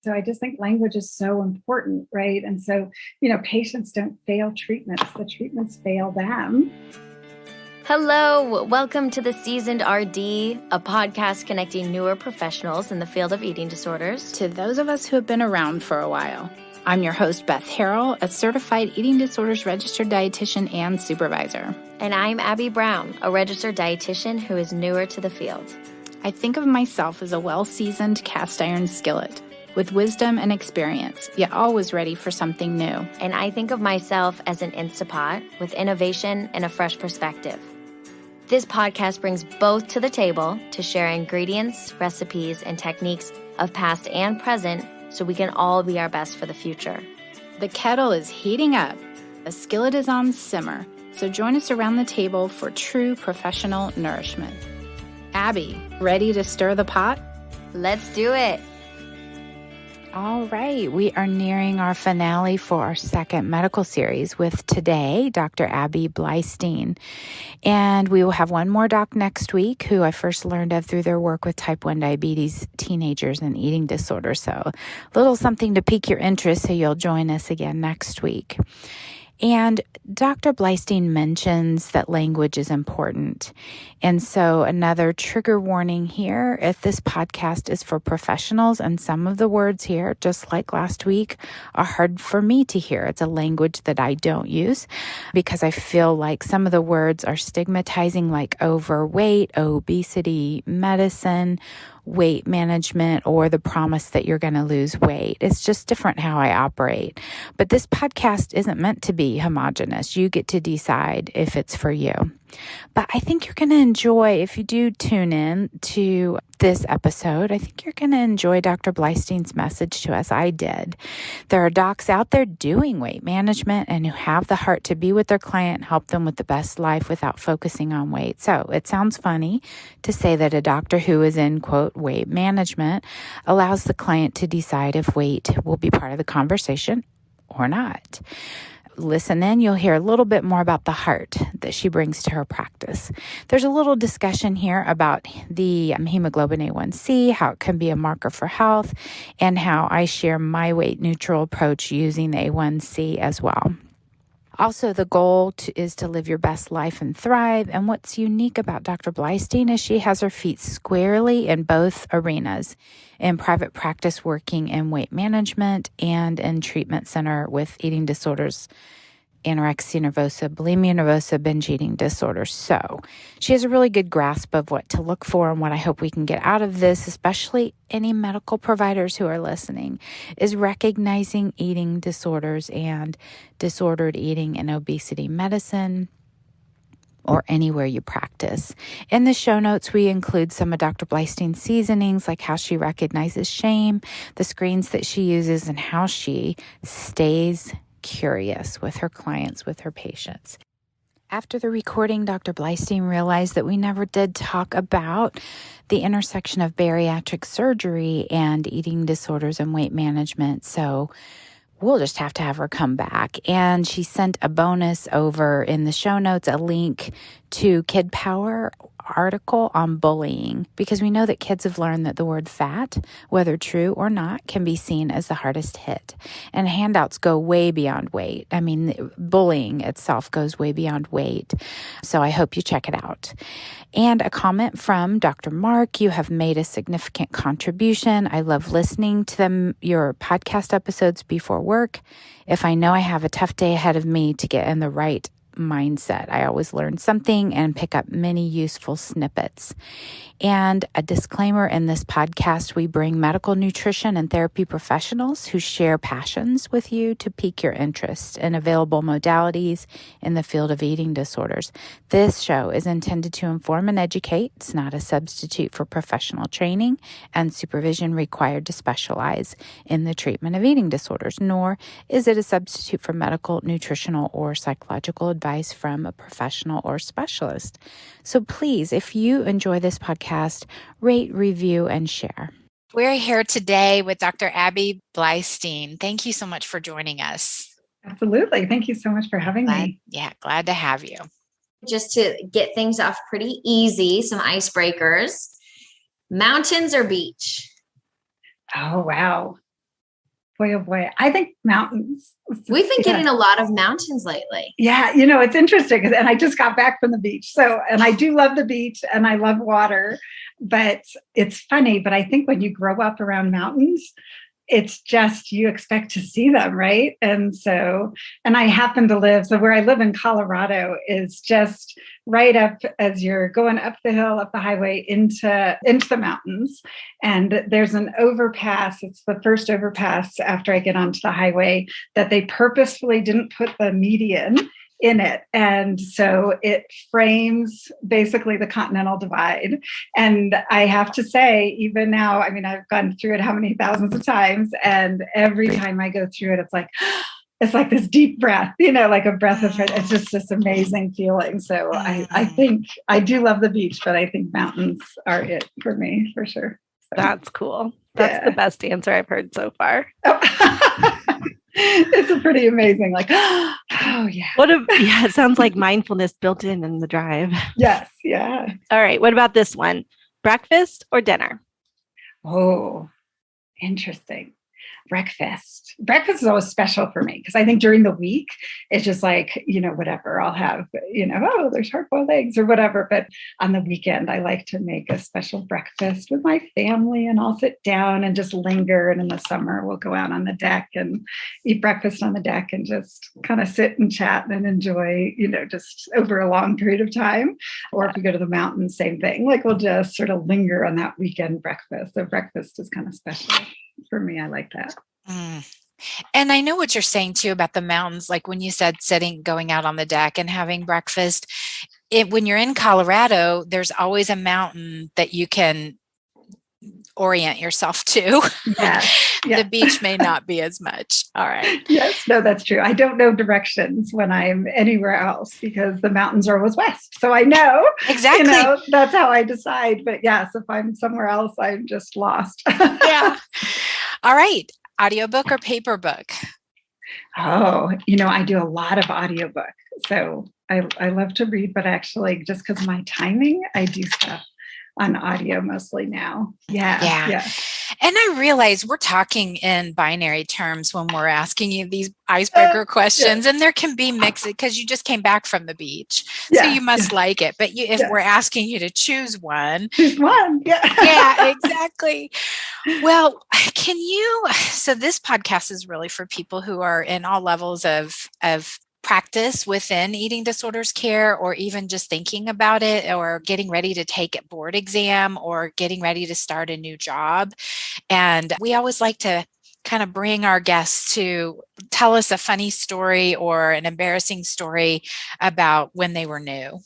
So I just think language is so important, right? And so, patients don't fail treatments. The treatments fail them. Hello, welcome to the CEDRD, a podcast connecting newer professionals in the field of eating disorders to those of us who have been around for a while. I'm your host, Beth Harrell, a certified eating disorders registered dietitian and supervisor. And I'm Abby Brown, a registered dietitian who is newer to the field. I think of myself as a well-seasoned cast iron skillet with wisdom and experience, yet always ready for something new. And I think of myself as an Instapot with innovation and a fresh perspective. This podcast brings both to the table to share ingredients, recipes, and techniques of past and present so we can all be our best for the future. The kettle is heating up. The skillet is on simmer. So join us around the table for true professional nourishment. Abby, ready to stir the pot? Let's do it. All right, we are nearing our finale for our second medical series with today, Dr. Abby Bleistein. And we will have one more doc next week who I first learned of through their work with type 1 diabetes, teenagers, and eating disorders. So a little something to pique your interest, so you'll join us again next week. And Dr. Bleistein mentions that language is important. And so another trigger warning here, if this podcast is for professionals and some of the words here, just like last week, are hard for me to hear. It's a language that I don't use because I feel like some of the words are stigmatizing, like overweight, obesity, medicine, weight management, or the promise that you're going to lose weight. It's just different how I operate. But this podcast isn't meant to be homogenous. You get to decide if it's for you. But I think you're going to enjoy, if you do tune in to this episode, I think you're going to enjoy Dr. Bleistein's message to us. I did. There are docs out there doing weight management and who have the heart to be with their client and help them with the best life without focusing on weight. So it sounds funny to say that a doctor who is in, quote, weight management allows the client to decide if weight will be part of the conversation or not. Listen in, you'll hear a little bit more about the heart that she brings to her practice. There's a little discussion here about the hemoglobin A1C, how it can be a marker for health, and how I share my weight neutral approach using the A1C as well. Also, the goal is to live your best life and thrive. And what's unique about Dr. Bleistein is she has her feet squarely in both arenas, in private practice working in weight management and in treatment center with eating disorders, anorexia nervosa, bulimia nervosa, binge eating disorders. So she has a really good grasp of what to look for, and what I hope we can get out of this, especially any medical providers who are listening, is recognizing eating disorders and disordered eating and obesity medicine, or anywhere you practice. In the show notes, we include some of Dr. Bleistein's seasonings, like how she recognizes shame, the screens that she uses, and how she stays curious with her clients, with her patients. After the recording, Dr. Bleistein realized that we never did talk about the intersection of bariatric surgery and eating disorders and weight management. So we'll just have to have her come back. And she sent a bonus over in the show notes, a link to Kid Power article on bullying, because we know that kids have learned that the word fat, whether true or not, can be seen as the hardest hit. And handouts go way beyond weight. I mean, bullying itself goes way beyond weight. So I hope you check it out. And a comment from Dr. Mark: you have made a significant contribution. I love listening to your podcast episodes before work. If I know I have a tough day ahead of me to get in the right mindset, I always learn something and pick up many useful snippets. And a disclaimer: in this podcast, we bring medical nutrition and therapy professionals who share passions with you to pique your interest in available modalities in the field of eating disorders. This show is intended to inform and educate. It's not a substitute for professional training and supervision required to specialize in the treatment of eating disorders, nor is it a substitute for medical, nutritional, or psychological advice from a professional or specialist. So please, if you enjoy this podcast, rate, review, and share. We're here today with Dr. Abby Bleistein. Thank you so much for joining us. Absolutely. Thank you so much for having me. Yeah, glad to have you. Just to get things off pretty easy, some icebreakers. Mountains or beach? Oh, wow. boy, oh boy. I think mountains. We've been getting a lot of mountains lately. Yeah. It's interesting. And I just got back from the beach. And I do love the beach and I love water, but it's funny. But I think when you grow up around mountains, it's just, you expect to see them, right? And I happen to live, so where I live in Colorado is just right up as you're going up the hill, up the highway into the mountains. And there's an overpass. It's the first overpass after I get onto the highway that they purposefully didn't put the median in it. And so it frames basically the Continental Divide. And I have to say, even now, I mean, I've gone through it how many thousands of times. And every time I go through it, it's like this deep breath, like a breath of fresh. It's just this amazing feeling. So I think I do love the beach, but I think mountains are it for me, for sure. So, that's cool. That's the best answer I've heard so far. It's a pretty amazing, oh yeah. It sounds like mindfulness built in the drive. Yes. Yeah. All right. What about this one? Breakfast or dinner? Oh, interesting. Breakfast. Breakfast is always special for me because I think during the week, it's just like, whatever I'll have, there's hard-boiled eggs or whatever. But on the weekend, I like to make a special breakfast with my family and I'll sit down and just linger. And in the summer, we'll go out on the deck and eat breakfast on the deck and just kind of sit and chat and enjoy, just over a long period of time. Or if we go to the mountains, same thing. We'll just sort of linger on that weekend breakfast. So breakfast is kind of special. For me, I like that. And I know what you're saying too about the mountains. Like when you said going out on the deck and having breakfast, when you're in Colorado, there's always a mountain that you can orient yourself to. Yes. The beach may not be as much. All right. Yes, no, that's true. I don't know directions when I'm anywhere else because the mountains are always west. So I know exactly. That's how I decide. But yes, if I'm somewhere else, I'm just lost. Yeah. All right. Audiobook or paper book? Oh, I do a lot of audiobook. So I love to read, but actually just because of my timing, I do stuff on audio mostly now. Yeah. And I realize we're talking in binary terms when we're asking you these icebreaker questions, and there can be mixed because you just came back from the beach. So you must like it. But if we're asking you to choose one. Yeah, exactly. Well, so this podcast is really for people who are in all levels of practice within eating disorders care, or even just thinking about it, or getting ready to take a board exam, or getting ready to start a new job. And we always like to kind of bring our guests to tell us a funny story or an embarrassing story about when they were new.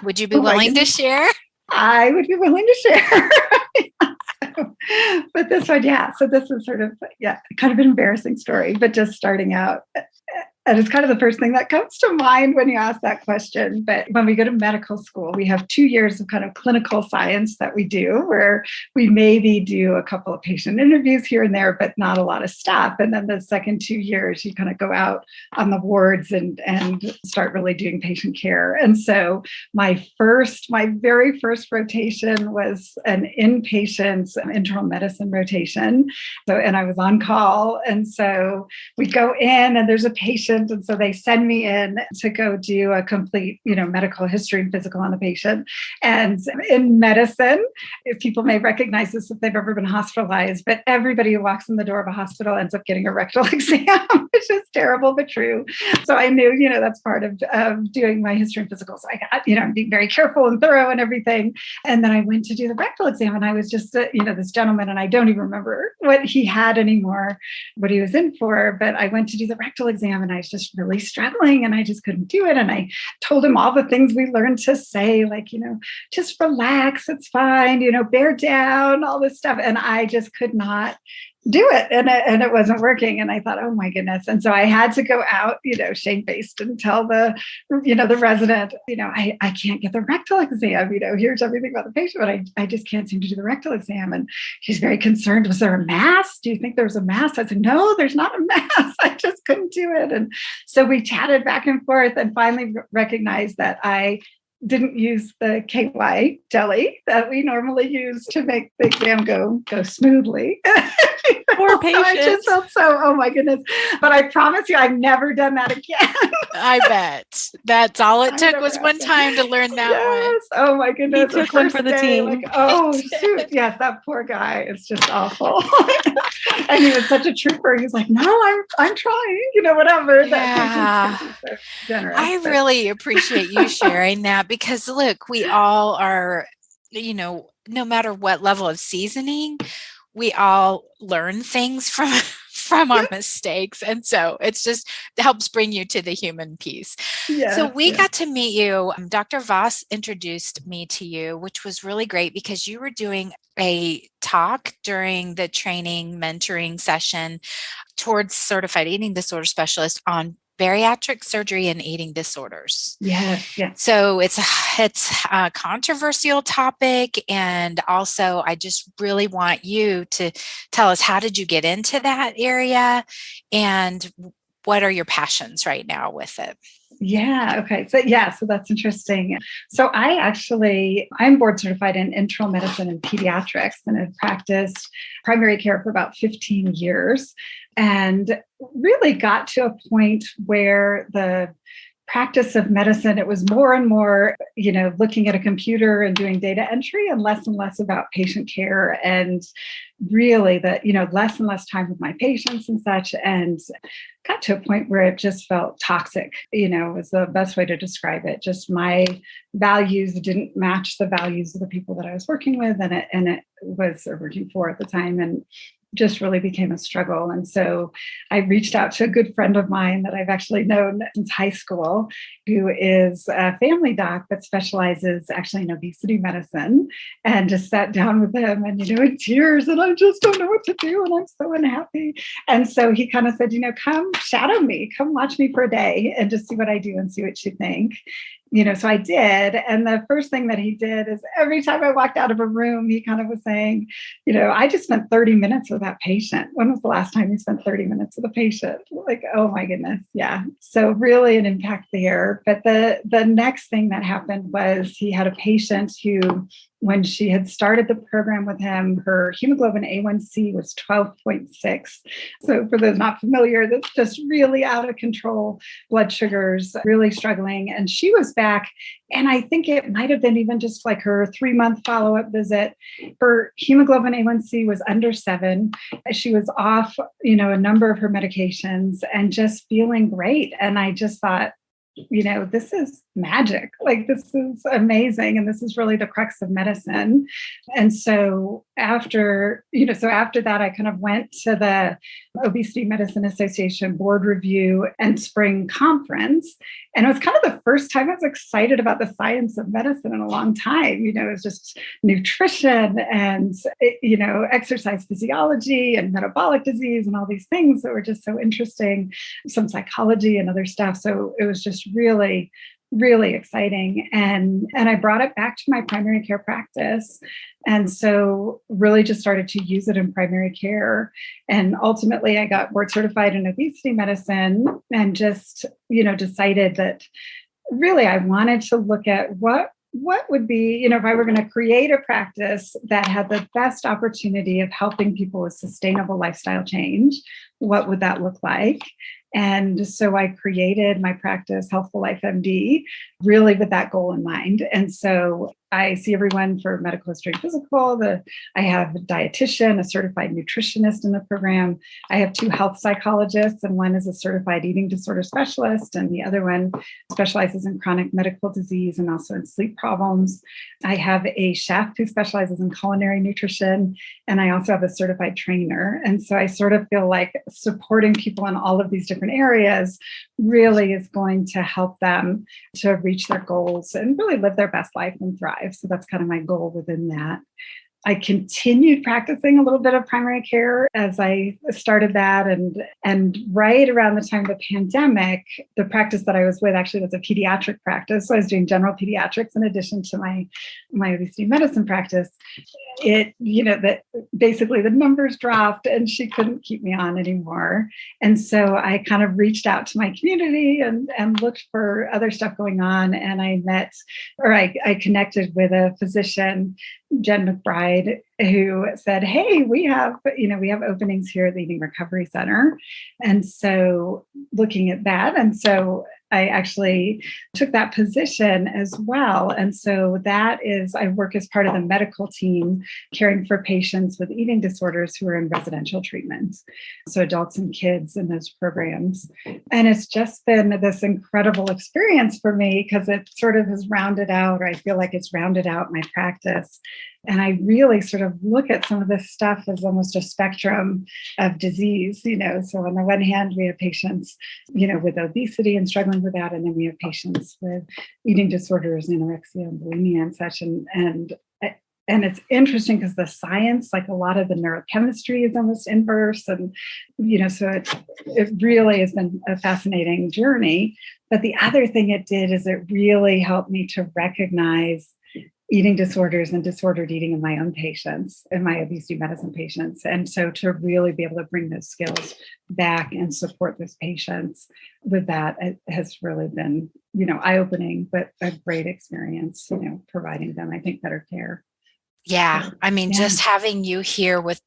Would you be willing to share? I would be willing to share. But this one, so this is sort of, kind of an embarrassing story, but just starting out. And it's kind of the first thing that comes to mind when you ask that question. But when we go to medical school, we have 2 years of kind of clinical science that we do, where we maybe do a couple of patient interviews here and there, but not a lot of stuff. And then the second 2 years, you kind of go out on the wards and start really doing patient care. And so my very first rotation was an inpatient internal medicine rotation. And I was on call. And so we go in and there's a patient. And so they send me in to go do a complete, medical history and physical on the patient. And in medicine, if people may recognize this if they've ever been hospitalized, but everybody who walks in the door of a hospital ends up getting a rectal exam, which is terrible, but true. So I knew, that's part of doing my history and physical. So I got, being very careful and thorough and everything. And then I went to do the rectal exam and I was just, this gentleman, and I don't even remember what he had anymore, what he was in for, but I went to do the rectal exam and I was just really struggling and I just couldn't do it. And I told him all the things we learned to say, like, just relax, it's fine, bear down, all this stuff. And I just could not do it. And it wasn't working. And I thought, oh my goodness. And so I had to go out, shamefaced and tell the resident, I can't get the rectal exam, here's everything about the patient, but I just can't seem to do the rectal exam. And she's very concerned. Was there a mass? Do you think there was a mass? I said, no, there's not a mass. I just couldn't do it. And so we chatted back and forth and finally recognized that I didn't use the KY jelly that we normally use to make the exam go smoothly. Poor So I patient. just felt so, oh my goodness. But I promise you, I've never done that again. I bet. That's all it I've took never was had one that. time to learn that one. Yes. Oh my goodness. He took one for first the day, team. Like, oh shoot. Yes, that poor guy. It's just awful. And he was such a trooper. He's like, no, I'm trying, whatever. Yeah. That patient's so generous. I really appreciate you sharing that because look, we all are, no matter what level of seasoning, we all learn things from our mistakes. And so it's just helps bring you to the human piece. Yes, so we got to meet you. Dr. Voss introduced me to you, which was really great because you were doing a talk during the training mentoring session towards certified eating disorder specialist on bariatric surgery and eating disorders. Yes. So it's a controversial topic. And also, I just really want you to tell us, how did you get into that area? And what are your passions right now with it? Yeah. Okay. So that's interesting. So I'm board certified in internal medicine and pediatrics and have practiced primary care for about 15 years and really got to a point where the practice of medicine, it was more and more, looking at a computer and doing data entry and less about patient care and really less and less time with my patients and such. And got to a point where it just felt toxic, was the best way to describe it. Just my values didn't match the values of the people that I was working with and it was working for at the time. And just really became a struggle. And so I reached out to a good friend of mine that I've actually known since high school, who is a family doc that specializes actually in obesity medicine, and just sat down with him and, in tears, and I just don't know what to do. And I'm so unhappy. And so he kind of said, come shadow me, come watch me for a day and just see what I do and see what you think. So I did. And the first thing that he did is every time I walked out of a room, he kind of was saying, I just spent 30 minutes with that patient. When was the last time you spent 30 minutes with a patient? Like, oh my goodness. Yeah. So really an impact there. But the next thing that happened was he had a patient who, when she had started the program with him, her hemoglobin A1C was 12.6. So for those not familiar, that's just really out of control, blood sugars, really struggling. And she was back, and I think it might have been even just like her 3-month follow-up visit. Her hemoglobin A1C was under 7. She was off, a number of her medications and just feeling great. And I just thought, this is magic. Like, this is amazing. And this is really the crux of medicine. And so after that, I kind of went to the Obesity Medicine Association board review and spring conference. And it was kind of the first time I was excited about the science of medicine in a long time. It was just nutrition and, exercise physiology and metabolic disease and all these things that were just so interesting, some psychology and other stuff. So it was just really, really exciting. And I brought it back to my primary care practice. And so really just started to use it in primary care. And ultimately I got board certified in obesity medicine and just, decided that really I wanted to look at what would be, if I were going to create a practice that had the best opportunity of helping people with sustainable lifestyle change, what would that look like? And so I created my practice, Healthful Life MD, really with that goal in mind. And so I see everyone for medical history and physical. I have a dietitian, a certified nutritionist in the program. I have 2 health psychologists, and one is a certified eating disorder specialist, and the other one specializes in chronic medical disease and also in sleep problems. I have a chef who specializes in culinary nutrition, and I also have a certified trainer. And so I sort of feel like supporting people in all of these different areas really is going to help them to reach their goals and really live their best life and thrive. So that's kind of my goal within that. I continued practicing a little bit of primary care as I started that. And right around the time of the pandemic, the practice that I was with actually was a pediatric practice. So I was doing general pediatrics in addition to my obesity medicine practice. That basically the numbers dropped and she couldn't keep me on anymore. And so I kind of reached out to my community and looked for other stuff going on. And I connected with a physician, Jen McBride, who said, "Hey, we have openings here at the Eating Recovery Center." And so looking at that, and so I actually took that position as well. And so I work as part of the medical team caring for patients with eating disorders who are in residential treatment. So adults and kids in those programs. And it's just been this incredible experience for me because it sort of has rounded out, or I feel like it's rounded out my practice. And I really sort of look at some of this stuff as almost a spectrum of disease, So on the one hand, we have patients, with obesity and struggling with that. And then we have patients with eating disorders, anorexia and bulimia and such. And it's interesting because the science, like a lot of the neurochemistry is almost inverse. And, so it really has been a fascinating journey. But the other thing it did is it really helped me to recognize eating disorders and disordered eating in my own patients and my obesity medicine patients. And so to really be able to bring those skills back and support those patients with that, it has really been, eye-opening, but a great experience, providing them, I think, better care. Yeah. I mean, just having you here with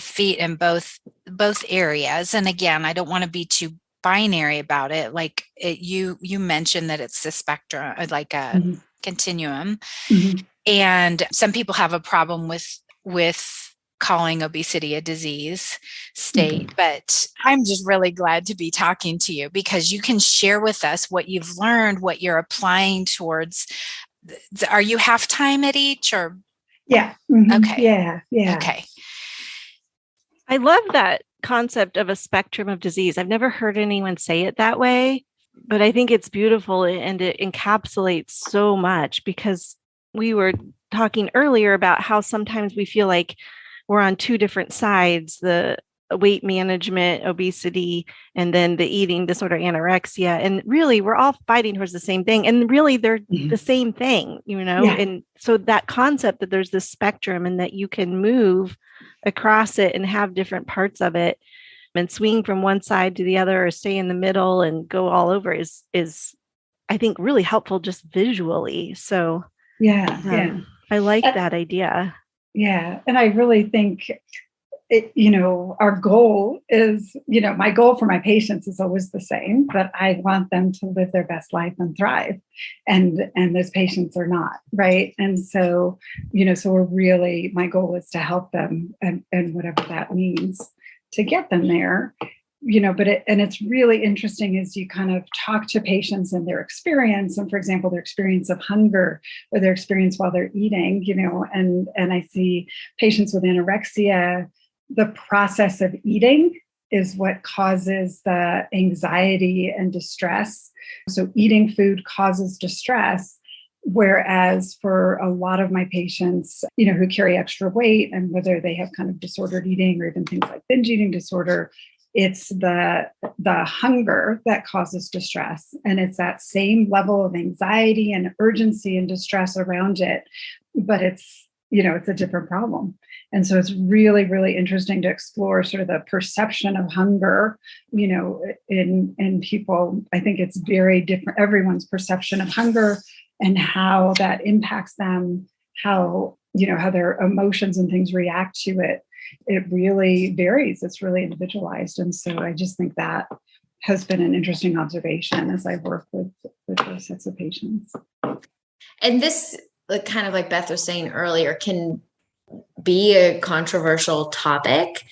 feet in both areas. And again, I don't want to be too binary about it. Like you mentioned that it's the spectrum, like a continuum. Mm-hmm. And some people have a problem with calling obesity a disease state, Mm-hmm. but I'm just really glad to be talking to you because you can share with us what you've learned, what you're applying towards. Are you half time at each or? Yeah. Mm-hmm. Okay. Yeah. Okay. I love that concept of a spectrum of disease. I've never heard anyone say it that way, but I think it's beautiful and it encapsulates so much because we were talking earlier about how sometimes we feel like we're on two different sides, the weight management, obesity, and then the eating disorder, anorexia. And really, we're all fighting towards the same thing. And really, they're the same thing, Yeah. And so that concept that there's this spectrum and that you can move across it and have different parts of it and swing from one side to the other or stay in the middle and go all over is I think really helpful just visually. So I like that idea. Yeah. And I really think our goal is, my goal for my patients is always the same, but I want them to live their best life and thrive. And those patients are not, right? And so, so we're really, my goal is to help them and whatever that means to get them there. And it's really interesting as you kind of talk to patients and their experience, and for example, their experience of hunger or their experience while they're eating, and I see patients with anorexia, the process of eating is what causes the anxiety and distress. So eating food causes distress. Whereas for a lot of my patients, who carry extra weight and whether they have kind of disordered eating or even things like binge eating disorder, it's the hunger that causes distress. And it's that same level of anxiety and urgency and distress around it, but it's a different problem. And so it's really, really interesting to explore sort of the perception of hunger, in people. I think it's very different, everyone's perception of hunger and how that impacts them, how their emotions and things react to it. It really varies. It's really individualized. And so I just think that has been an interesting observation as I've worked with those sets of patients. And this, kind of like Beth was saying earlier, can be a controversial topic,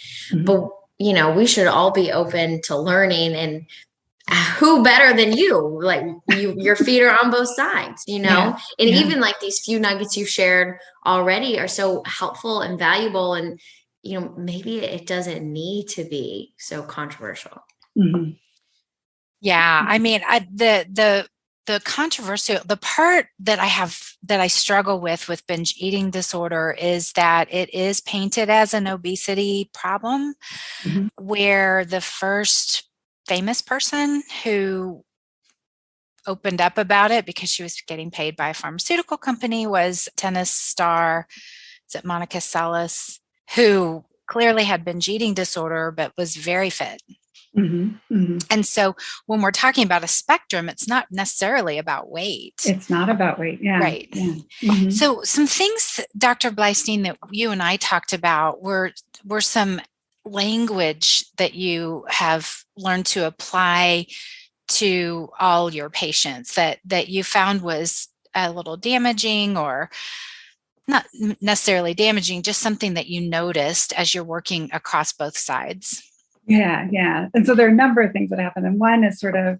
but we should all be open to learning, and who better than you? Like your feet are on both sides, and even like these few nuggets you shared already are so helpful and valuable. And, maybe it doesn't need to be so controversial. Yeah. I mean, the the part that I struggle with binge eating disorder is that it is painted as an obesity problem, where the first famous person who opened up about it because she was getting paid by a pharmaceutical company was tennis star, is it Monica Seles, who clearly had binge eating disorder, but was very fit. And so when we're talking about a spectrum, it's not necessarily about weight. It's not about weight. Yeah. Right. Yeah. So some things, Dr. Bleistein, that you and I talked about were some language that you have learned to apply to all your patients that you found was a little damaging, or not necessarily damaging, just something that you noticed as you're working across both sides. Yeah. Yeah. And so there are a number of things that happen. And one is sort of,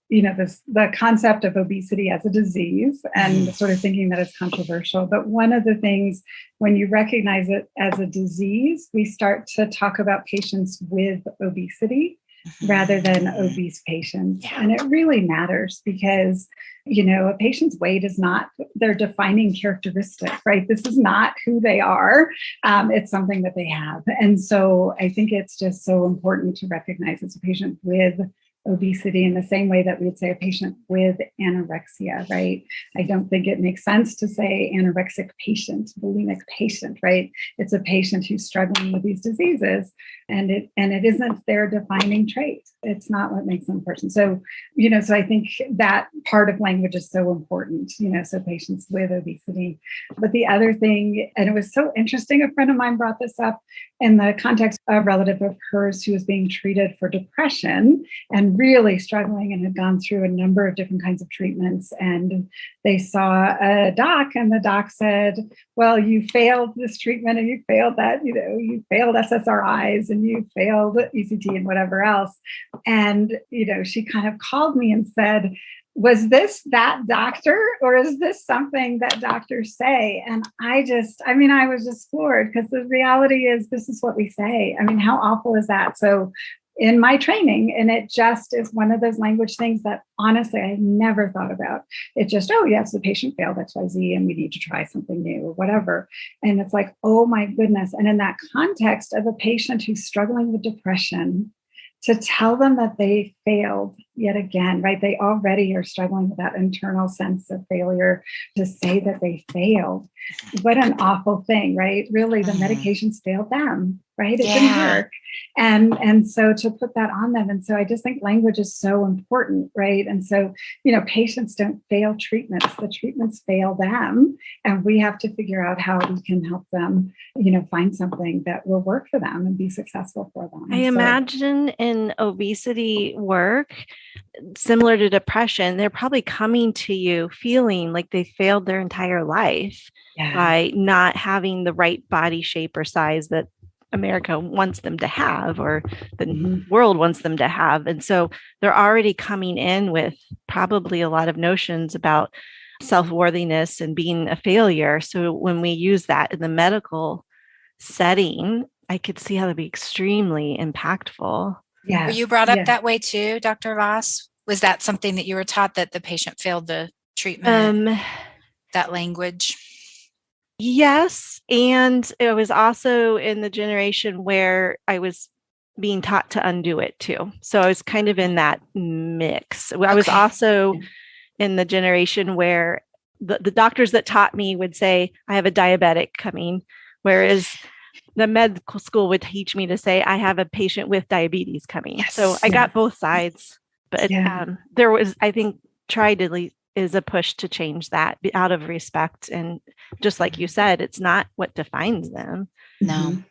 the concept of obesity as a disease, and sort of thinking that it's controversial. But one of the things, when you recognize it as a disease, we start to talk about patients with obesity rather than obese patients. And it really matters because, a patient's weight is not their defining characteristic, right? This is not who they are. It's something that they have. And so I think it's just so important to recognize as a patient with obesity in the same way that we would say a patient with anorexia, right? I don't think it makes sense to say anorexic patient, bulimic patient, right? It's a patient who's struggling with these diseases, and it isn't their defining trait. It's not what makes them a person. So, so I think that part of language is so important, so patients with obesity. But the other thing, and it was so interesting, a friend of mine brought this up in the context of a relative of hers who was being treated for depression and really struggling and had gone through a number of different kinds of treatments. And they saw a doc, and the doc said, well, you failed this treatment and you failed that, you failed SSRIs and you failed ECT and whatever else. And, she kind of called me and said, was this that doctor, or is this something that doctors say? And I was just floored, because the reality is this is what we say. How awful is that? So in my training, and it just is one of those language things that honestly I never thought about. It just, oh yes, the patient failed XYZ and we need to try something new or whatever. And it's like, oh my goodness. And in that context of a patient who's struggling with depression, to tell them that they failed yet again, right? They already are struggling with that internal sense of failure. To say that they failed, what an awful thing, right? Really, the medications failed them, right? It didn't work. And so to put that on them. And so I just think language is so important, right? And so, patients don't fail treatments. The treatments fail them. And we have to figure out how we can help them, find something that will work for them and be successful for them. I imagine in obesity work, similar to depression, they're probably coming to you feeling like they failed their entire life by not having the right body shape or size that America wants them to have, or the world wants them to have. And so they're already coming in with probably a lot of notions about self-worthiness and being a failure. So when we use that in the medical setting, I could see how that'd be extremely impactful. Yeah. Were you brought up that way too, Dr. Voss? Was that something that you were taught, that the patient failed the treatment, that language? Yes. And it was also in the generation where I was being taught to undo it too. So I was kind of in that mix. I was also in the generation where the doctors that taught me would say, I have a diabetic coming, whereas the medical school would teach me to say, I have a patient with diabetes coming. Yes. So I got both sides. But there was, I think, is a push to change that out of respect. And just like you said, it's not what defines them. No.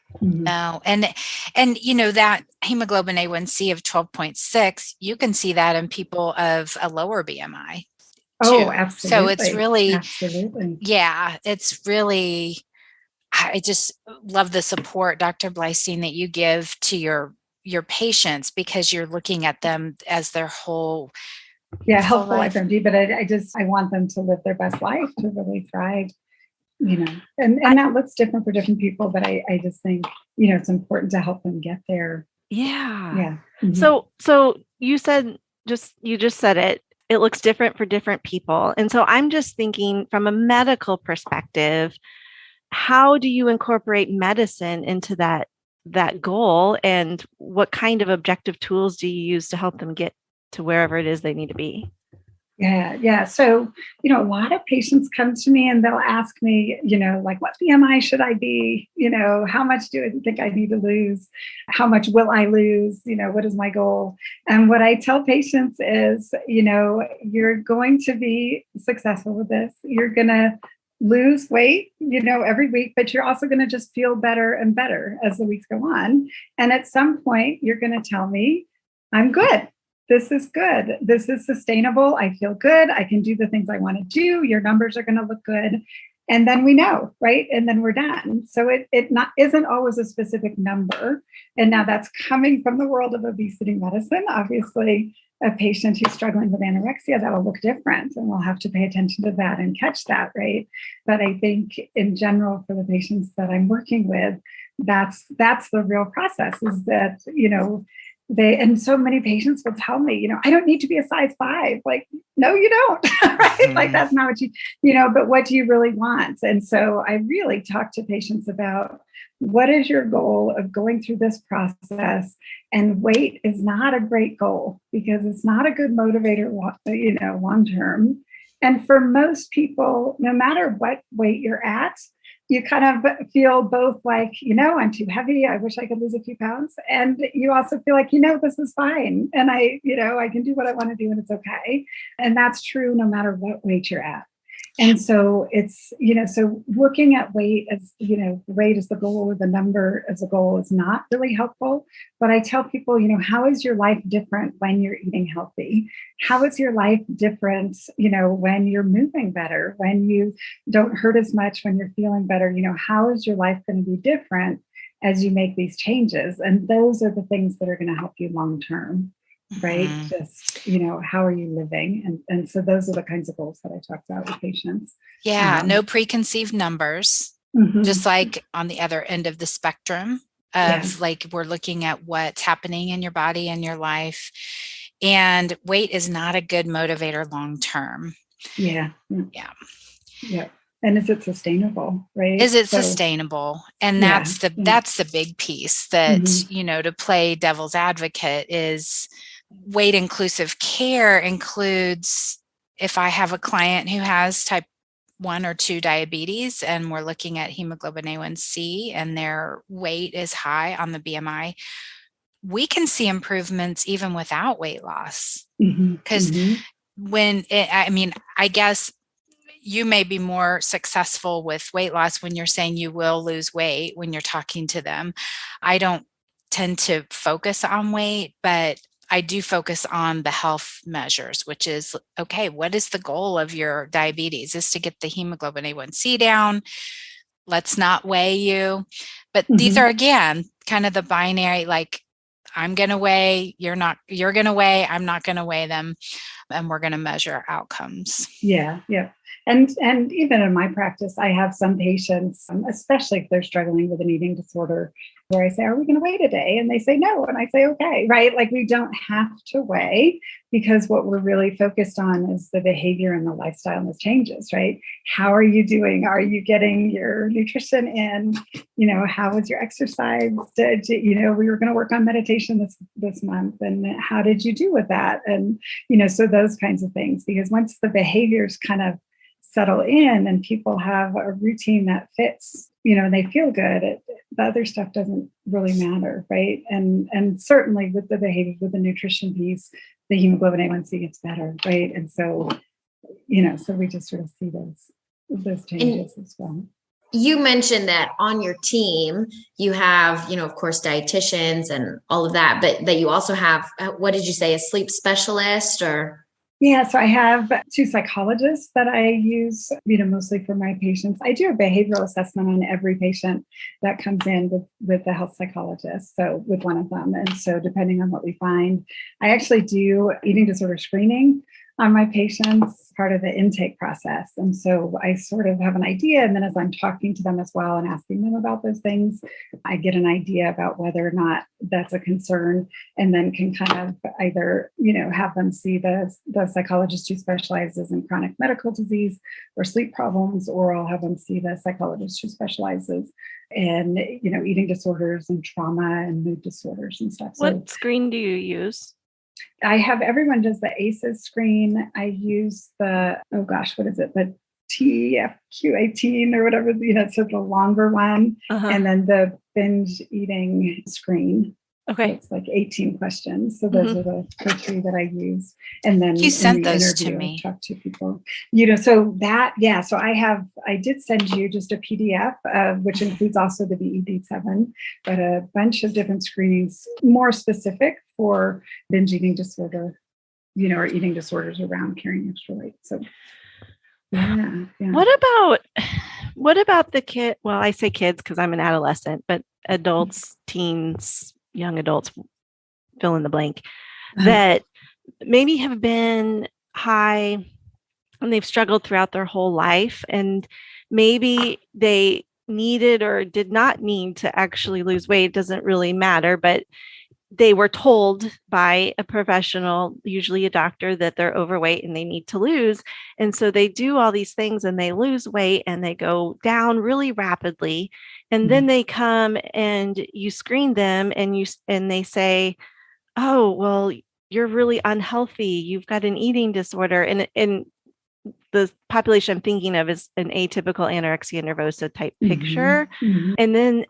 And that hemoglobin A1C of 12.6, you can see that in people of a lower BMI. Oh, absolutely. So it's really, it's really, I just love the support, Dr. Bleistein, that you give to your patients, because you're looking at them as their whole helpful life MD, but I want them to live their best life, to really thrive, and that looks different for different people, but I just think, it's important to help them get there. Yeah. Yeah. Mm-hmm. So you just said it. it looks different for different people. And so I'm just thinking from a medical perspective, how do you incorporate medicine into that goal, and what kind of objective tools do you use to help them get to wherever it is they need to be? Yeah. So, a lot of patients come to me and they'll ask me, like, what BMI should I be? How much do I think I need to lose? How much will I lose? What is my goal? And what I tell patients is, you're going to be successful with this. You're going to lose weight, every week, but you're also going to just feel better and better as the weeks go on. And at some point, you're going to tell me, I'm good. This is good. This is sustainable. I feel good. I can do the things I want to do. Your numbers are going to look good. And then we know, right? And then we're done. So it isn't always a specific number. And now that's coming from the world of obesity medicine. Obviously, a patient who's struggling with anorexia, that'll look different. And we'll have to pay attention to that and catch that, right? But I think in general, for the patients that I'm working with, that's the real process, is that, and so many patients will tell me, I don't need to be a size 5. Like, no, you don't, right? Like, that's not what but what do you really want? And so I really talk to patients about, what is your goal of going through this process? And weight is not a great goal, because it's not a good motivator, long term. And for most people, no matter what weight you're at, you kind of feel both like, I'm too heavy. I wish I could lose a few pounds. And you also feel like, this is fine. And I can do what I want to do and it's okay. And that's true no matter what weight you're at. And so it's, so looking at weight as, weight as the goal, or the number as a goal, is not really helpful. But I tell people, how is your life different when you're eating healthy? How is your life different, when you're moving better, when you don't hurt as much, when you're feeling better? How is your life going to be different as you make these changes? And those are the things that are going to help you long term. Right? Just, how are you living? And so those are the kinds of goals that I talk about with patients. Yeah, no preconceived numbers, just like on the other end of the spectrum of like, we're looking at what's happening in your body and your life. And weight is not a good motivator long term. Yeah. And is it sustainable, right? Is it sustainable? And that's the big piece that, to play devil's advocate, is weight inclusive care includes, if I have a client who has type 1 or 2 diabetes and we're looking at hemoglobin A1C and their weight is high on the BMI, we can see improvements even without weight loss. Because I guess you may be more successful with weight loss when you're saying you will lose weight when you're talking to them. I don't tend to focus on weight, but I do focus on the health measures, which is, okay, what is the goal of your diabetes? Is to get the hemoglobin A1C down. Let's not weigh you. But these are, again, kind of the binary, like, I'm going to weigh, you're going to weigh, I'm not going to weigh them, and we're going to measure outcomes. Yeah. And even in my practice, I have some patients, especially if they're struggling with an eating disorder, where I say, are we going to weigh today? And they say no. And I say, okay, right? Like, we don't have to weigh, because what we're really focused on is the behavior and the lifestyle and the changes, right? How are you doing? Are you getting your nutrition in? How was your exercise? We were going to work on meditation this month. And how did you do with that? And, so those kinds of things, because once the behaviors kind of settle in and people have a routine that fits, and they feel good, the other stuff doesn't really matter, right? And certainly with the behavior, with the nutrition piece, the hemoglobin A1C gets better, right? And so, so we just sort of see those changes as well. You mentioned that on your team, you have, of course, dietitians and all of that, but that you also have, what did you say, a sleep specialist or? Yeah, so I have 2 psychologists that I use, mostly for my patients. I do a behavioral assessment on every patient that comes in with the health psychologist, so with one of them. And so depending on what we find, I actually do eating disorder screening on my patients, part of the intake process. And so I sort of have an idea. And then as I'm talking to them as well and asking them about those things, I get an idea about whether or not that's a concern, and then can kind of either, have them see the psychologist who specializes in chronic medical disease or sleep problems, or I'll have them see the psychologist who specializes in, eating disorders and trauma and mood disorders and stuff. What screen do you use? I have everyone does the ACEs screen. I use the, what is it? The TFQ18 or whatever, so the longer one. And then the binge eating screen. Okay. So it's like 18 questions. So those are the three that I use. And then you sent those to me. Talk to people, so that, so I did send you just a PDF, which includes also the BED7, but a bunch of different screenings more specific for binge eating disorder, or eating disorders around carrying extra weight. So yeah. What about the kid? Well, I say kids because I'm an adolescent, but adults, teens, young adults, fill in the blank, that maybe have been high and they've struggled throughout their whole life. And maybe they needed or did not need to actually lose weight. It doesn't really matter, but they were told by a professional, usually a doctor, that they're overweight and they need to lose. And so they do all these things and they lose weight and they go down really rapidly. And then they come and you screen them and they say, oh, well, you're really unhealthy. You've got an eating disorder. And the population I'm thinking of is an atypical anorexia nervosa type picture. And then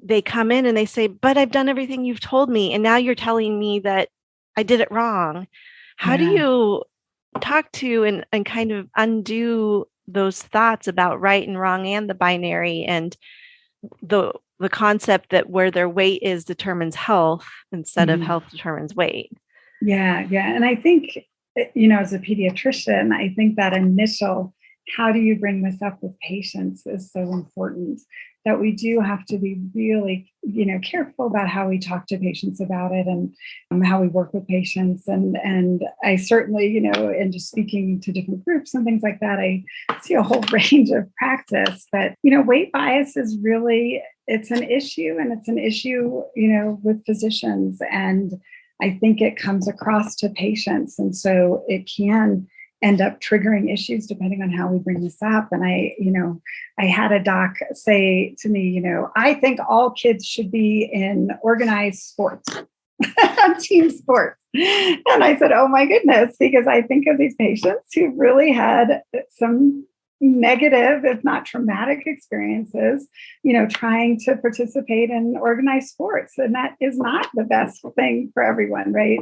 they come in and they say, but I've done everything you've told me. And now you're telling me that I did it wrong. How do you talk to and kind of undo those thoughts about right and wrong and the binary and the concept that where their weight is determines health instead of health determines weight? Yeah. And I think, as a pediatrician, I think that initial, how do you bring this up with patients is so important, that we do have to be really, careful about how we talk to patients about it and how we work with patients. And I certainly, in just speaking to different groups and things like that, I see a whole range of practice. But, weight bias is really, it's an issue, and it's an issue, with physicians. And I think it comes across to patients. And so it can end up triggering issues depending on how we bring this up. And I had a doc say to me, I think all kids should be in organized sports, team sports. And I said, oh my goodness, because I think of these patients who really had some negative, if not traumatic experiences, trying to participate in organized sports. And that is not the best thing for everyone, right?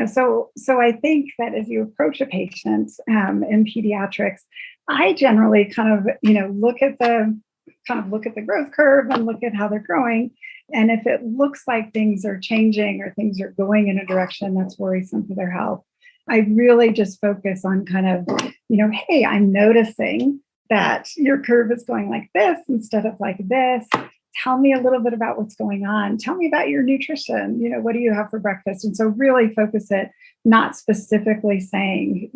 So I think that as you approach a patient in pediatrics, I generally kind of, look at the growth curve and look at how they're growing. And if it looks like things are changing or things are going in a direction that's worrisome for their health, I really just focus on kind of, hey, I'm noticing that your curve is going like this instead of like this. Tell me a little bit about what's going on. Tell me about your nutrition. What do you have for breakfast? And so really focus it, not specifically saying,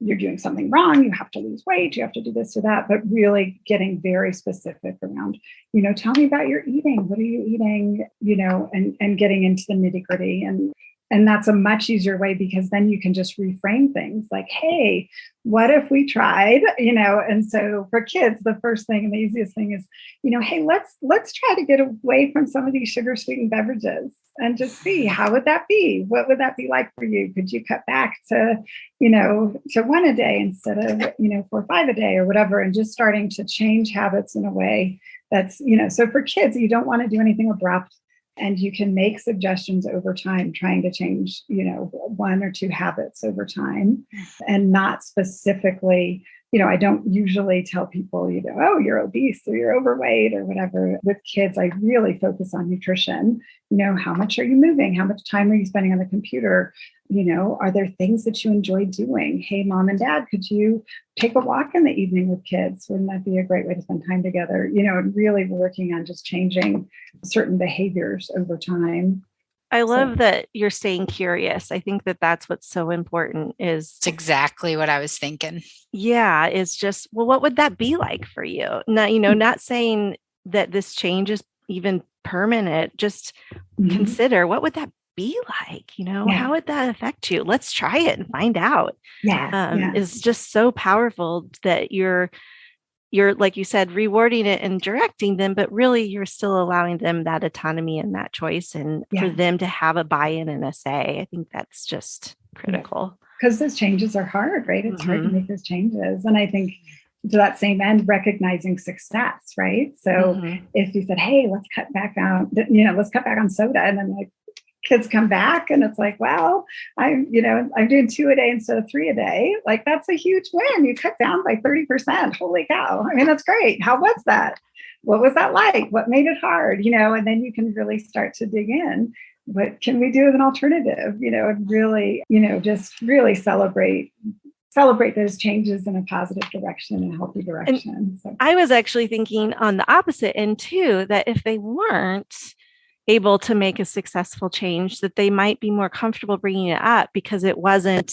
you're doing something wrong. You have to lose weight. You have to do this or that, but really getting very specific around, tell me about your eating. What are you eating? And getting into the nitty gritty. And that's a much easier way, because then you can just reframe things like, hey, what if we tried, and so for kids, the first thing and the easiest thing is, hey, let's try to get away from some of these sugar sweetened beverages and just see, how would that be? What would that be like for you? Could you cut back to, to 1 a day instead of, 4 or 5 a day or whatever, and just starting to change habits in a way that's, so for kids, you don't want to do anything abrupt. And you can make suggestions over time, trying to change, 1 or 2 habits over time, and not specifically, I don't usually tell people, oh, you're obese or you're overweight or whatever. With kids, I really focus on nutrition. How much are you moving? How much time are you spending on the computer? Are there things that you enjoy doing? Hey, mom and dad, could you take a walk in the evening with kids? Wouldn't that be a great way to spend time together? And really working on just changing certain behaviors over time. I love that you're staying curious. I think that that's what's so important is It's exactly what I was thinking. yeah, it's just, well, what would that be like for you? Not, not saying that this change is even permanent, just consider what would that be like? How would that affect you? Let's try it and find out. It's just so powerful that you're, like you said, rewarding it and directing them, but really you're still allowing them that autonomy and that choice and for them to have a buy-in and a say. I think that's just critical. Because those changes are hard, right? It's hard to make those changes. And I think to that same end, recognizing success, right? So if you said, hey, let's cut back on soda, and then like kids come back and it's like, well, I'm doing 2 a day instead of 3 a day. Like that's a huge win. You cut down by 30%. Holy cow. I mean, that's great. How was that? What was that like? What made it hard? And then you can really start to dig in. What can we do as an alternative? And really, just really celebrate those changes in a positive direction and a healthy direction. So I was actually thinking on the opposite end too, that if they weren't able to make a successful change, that they might be more comfortable bringing it up because it wasn't,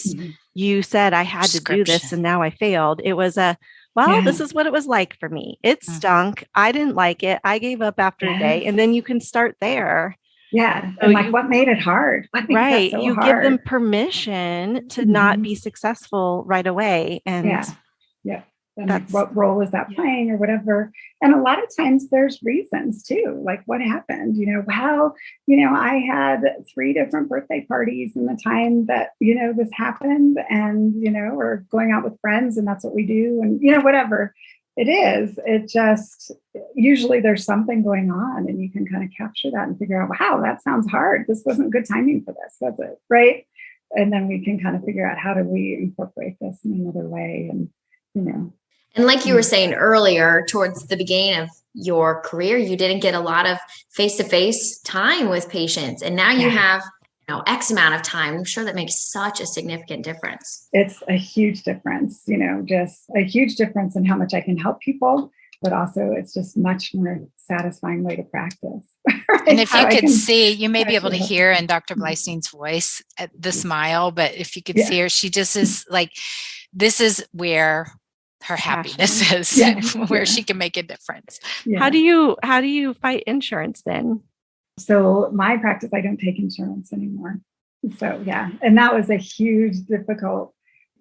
you said I had to do this and now I failed. It was this is what it was like for me. It stunk. I didn't like it. I gave up after a day. And then you can start there. Yeah. And what made it hard? What made that so hard? Give them permission to not be successful right away. And And what role is that playing or whatever? And a lot of times there's reasons too, like what happened, I had 3 different birthday parties in the time that, this happened and, or going out with friends and that's what we do. And, whatever it is, it just, usually there's something going on and you can kind of capture that and figure out, wow, that sounds hard. This wasn't good timing for this, was it? Right. And then we can kind of figure out how do we incorporate this in another way and, And like you were saying earlier, towards the beginning of your career, you didn't get a lot of face-to-face time with patients. And now you have, X amount of time. I'm sure that makes such a significant difference. It's a huge difference, just a huge difference in how much I can help people, but also it's just much more satisfying way to practice. Right? And if you could see, you may be able to hear in Dr. Bleistein's voice the smile, but if you could see her, she just is like, this is where her happiness is, where she can make a difference. Yeah. How do you fight insurance then? So my practice, I don't take insurance anymore. So and that was a huge, difficult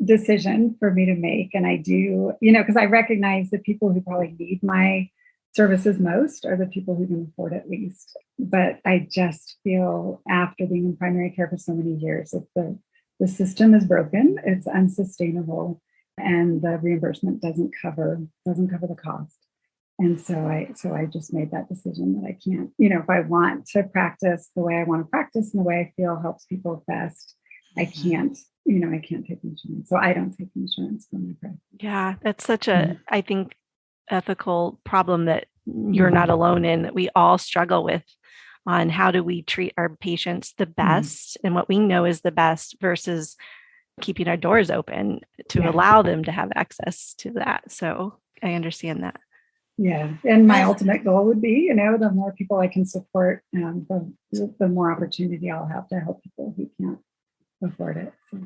decision for me to make. And I do, because I recognize the people who probably need my services most are the people who can afford it least. But I just feel after being in primary care for so many years, that the system is broken, it's unsustainable. And the reimbursement doesn't cover the cost. And so I just made that decision that I can't, if I want to practice the way I want to practice and the way I feel helps people best, I can't take insurance. So I don't take insurance for my practice. Yeah, that's such a, I think, ethical problem that you're not alone in, that we all struggle with on how do we treat our patients the best and what we know is the best versus keeping our doors open to allow them to have access to that. So I understand that. Yeah. And my ultimate goal would be, the more people I can support, the more opportunity I'll have to help people who can't afford it. So.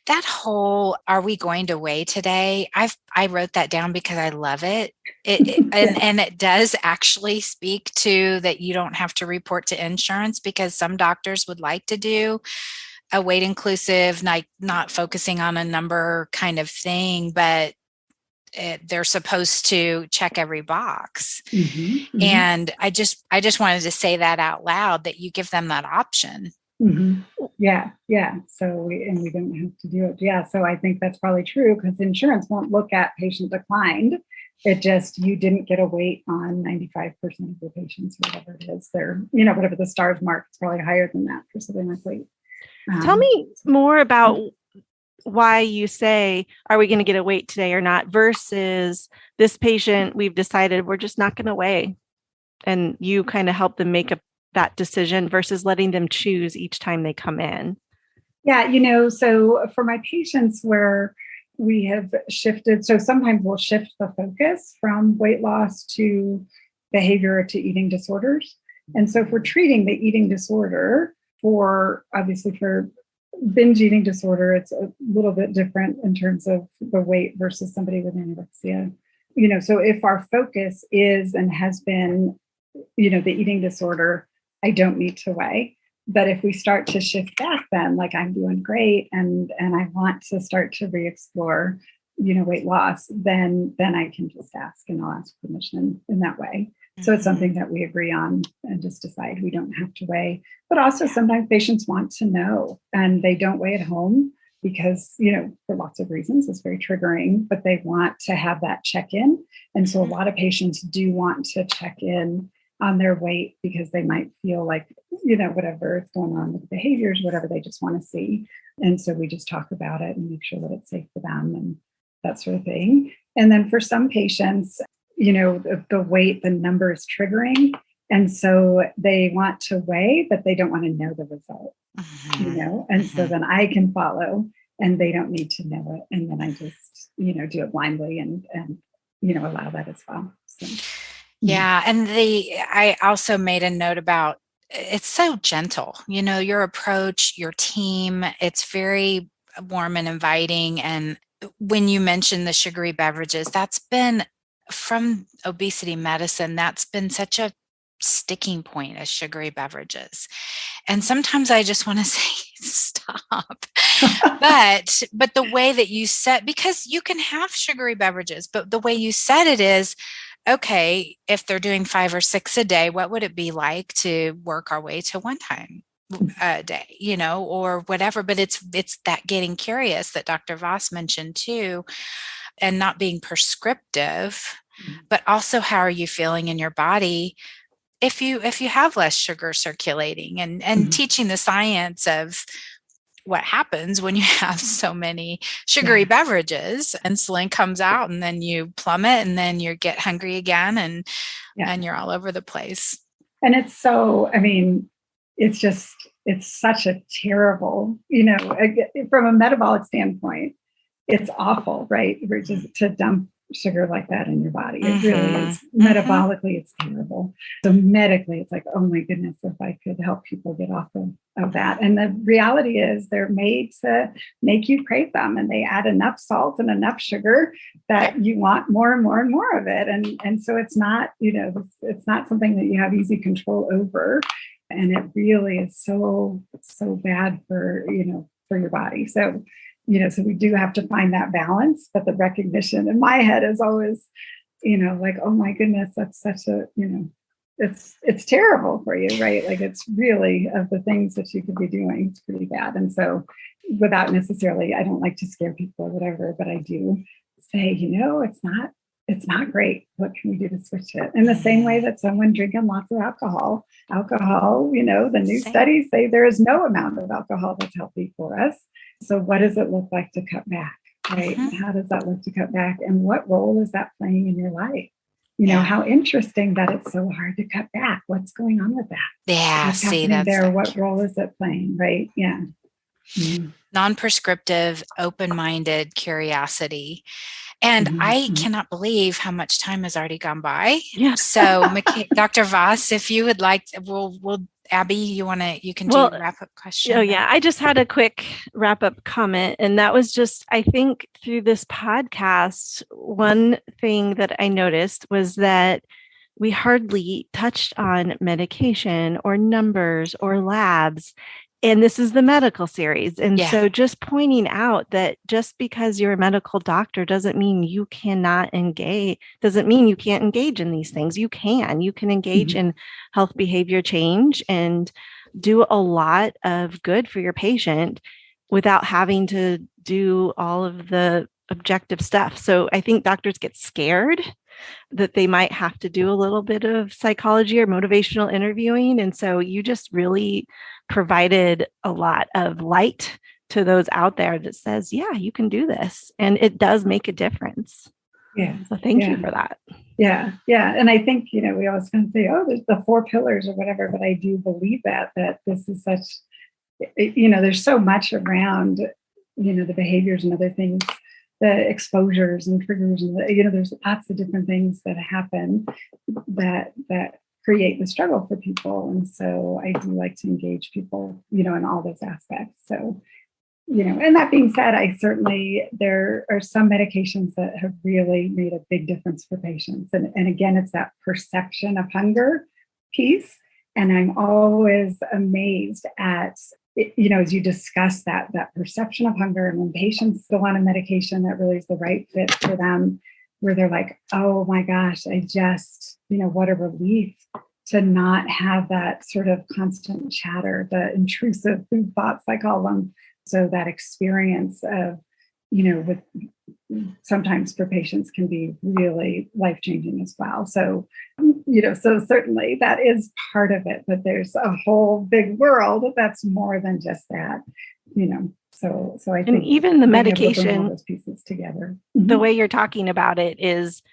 That whole, are we going to weigh today? I wrote that down because I love it. And it does actually speak to that you don't have to report to insurance, because some doctors would like to do a weight inclusive, not focusing on a number kind of thing, but they're supposed to check every box. And I just wanted to say that out loud, that you give them that option. Yeah. So we don't have to do it. Yeah. So I think that's probably true, because insurance won't look at patient declined. It just, you didn't get a weight on 95% of your patients, or whatever it is. They're, whatever the stars mark, it's probably higher than that for something like weight. Tell me more about why you say, are we going to get a weight today or not, versus this patient, we've decided we're just not going to weigh, and you kind of help them make that decision versus letting them choose each time they come in. Yeah. So for my patients where we have shifted, so sometimes we'll shift the focus from weight loss to behavior to eating disorders. And so if we're treating the eating disorder obviously for binge eating disorder, it's a little bit different in terms of the weight versus somebody with anorexia. So if our focus is and has been, the eating disorder, I don't need to weigh. But if we start to shift back then, like I'm doing great and I want to start to re-explore, weight loss, then I can just ask and I'll ask permission in that way. So it's something that we agree on and just decide we don't have to weigh. But also sometimes patients want to know and they don't weigh at home because, for lots of reasons, it's very triggering, but they want to have that check-in. And so a lot of patients do want to check in on their weight because they might feel like, whatever is going on with behaviors, whatever they just want to see. And so we just talk about it and make sure that it's safe for them and that sort of thing. And then for some patients, the weight, the number is triggering. And so they want to weigh, but they don't want to know the result, and so then I can follow and they don't need to know it. And then I just, do it blindly and allow that as well. So, yeah. And I also made a note about, it's so gentle, your approach, your team, it's very warm and inviting. And when you mentioned the sugary beverages, that's been from obesity medicine, that's been such a sticking point as sugary beverages. And sometimes I just want to say, stop. but the way that you said, because you can have sugary beverages, but the way you said it is, okay, if they're doing 5 or 6 a day, what would it be like to work our way to one time a day, or whatever. But it's that getting curious that Dr. Voss mentioned too, and not being prescriptive, but also how are you feeling in your body if you have less sugar circulating, and teaching the science of what happens when you have so many sugary beverages. Insulin comes out and then you plummet and then you get hungry again and you're all over the place. And it's so, it's such a terrible, from a metabolic standpoint, it's awful, right? Just to dump sugar like that in your body. It really is. Metabolically, it's terrible. So medically, it's like, oh my goodness, if I could help people get off of that. And the reality is they're made to make you crave them, and they add enough salt and enough sugar that you want more and more and more of it. And so it's not, it's not something that you have easy control over. And it really is so bad for your body. So so we do have to find that balance, but the recognition in my head is always, like, oh my goodness, that's such a, it's terrible for you, right? Like it's really, of the things that you could be doing, it's pretty bad. And so without necessarily, I don't like to scare people or whatever, but I do say, it's not great. What can we do to switch it? In the same way that someone drinking lots of alcohol, the new studies say there is no amount of alcohol that's healthy for us. So what does it look like to cut back, right? How does that look to cut back? And what role is that playing in your life? How interesting that it's so hard to cut back. What's going on with that? Yeah, what's happening there? What role is it playing, right? Yeah. Mm-hmm. Non-prescriptive, open-minded curiosity. And I cannot believe how much time has already gone by. Yeah. So Dr. Voss, if you would like, we'll Abby, you can do a wrap-up question. Oh yeah, I just had a quick wrap-up comment, and that was just, I think through this podcast, one thing that I noticed was that we hardly touched on medication or numbers or labs. And this is the medical series. And so just pointing out that just because you're a medical doctor doesn't mean you can't engage in these things. You can engage in health behavior change and do a lot of good for your patient without having to do all of the objective stuff. So I think doctors get scared that they might have to do a little bit of psychology or motivational interviewing. And so you just really provided a lot of light to those out there that says, yeah, you can do this. And it does make a difference. Yeah. So thank you for that. Yeah. Yeah. And I think, we always kind of say, oh, there's the 4 pillars or whatever, but I do believe that this is such, there's so much around, the behaviors and other things, the exposures and triggers, and there's lots of different things that happen that create the struggle for people. And so I do like to engage people, in all those aspects. So, and that being said, there are some medications that have really made a big difference for patients. And again, it's that perception of hunger piece. And I'm always amazed at, as you discuss that perception of hunger, and when patients go on a medication that really is the right fit for them, where they're like, oh my gosh, I just, what a relief to not have that sort of constant chatter, the intrusive food thoughts, I call them. So that experience of, with sometimes for patients can be really life-changing as well. So, so certainly that is part of it, but there's a whole big world that's more than just that, So I think, and even the medication, all those pieces together, the way you're talking about it is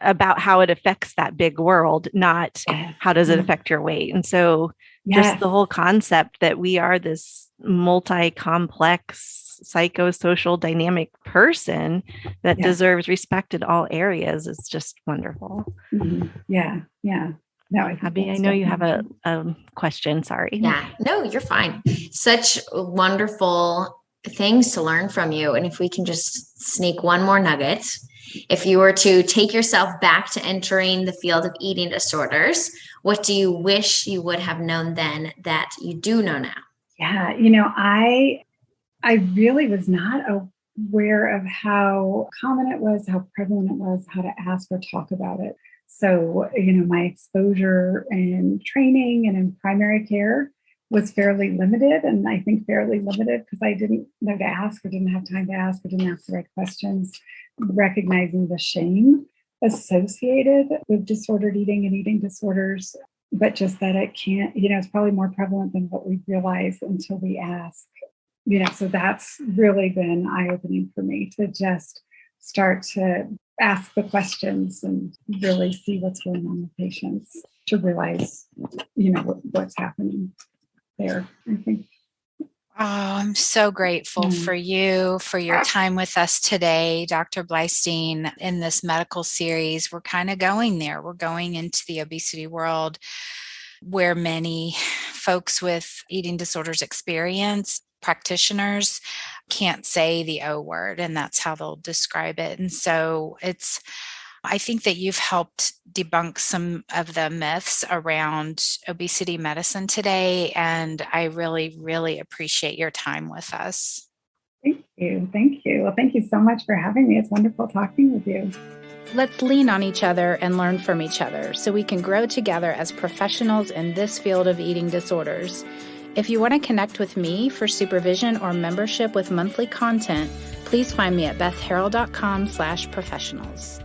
about how it affects that big world, not how does it affect your weight. And so just the whole concept that we are this multi-complex, psychosocial, dynamic person that deserves respect in all areas is just wonderful. Mm-hmm. Yeah. No, Abby, I know you have a question. Sorry. Yeah, no, you're fine. Such wonderful things to learn from you. And if we can just sneak one more nugget, if you were to take yourself back to entering the field of eating disorders, what do you wish you would have known then that you do know now? Yeah, I really was not aware of how common it was, how prevalent it was, how to ask or talk about it. So, my exposure and training and in primary care was fairly limited. And I think fairly limited because I didn't know to ask, or didn't have time to ask, or didn't ask the right questions, recognizing the shame associated with disordered eating and eating disorders, but just that it can't, it's probably more prevalent than what we realize until we ask. So that's really been eye-opening for me to just start to ask the questions and really see what's going on with patients, to realize, what's happening there, I think. Oh, I'm so grateful for you, for your time with us today, Dr. Bleistein. In this medical series, we're kind of going there. We're going into the obesity world where many folks with eating disorders experience. Practitioners can't say the O word, and that's how they'll describe it. And so I think that you've helped debunk some of the myths around obesity medicine today, and I really, really appreciate your time with us. Thank you. Well, thank you so much for having me. It's wonderful talking with you. Let's lean on each other and learn from each other so we can grow together as professionals in this field of eating disorders. If you want to connect with me for supervision or membership with monthly content, please find me at bethharrell.com/professionals.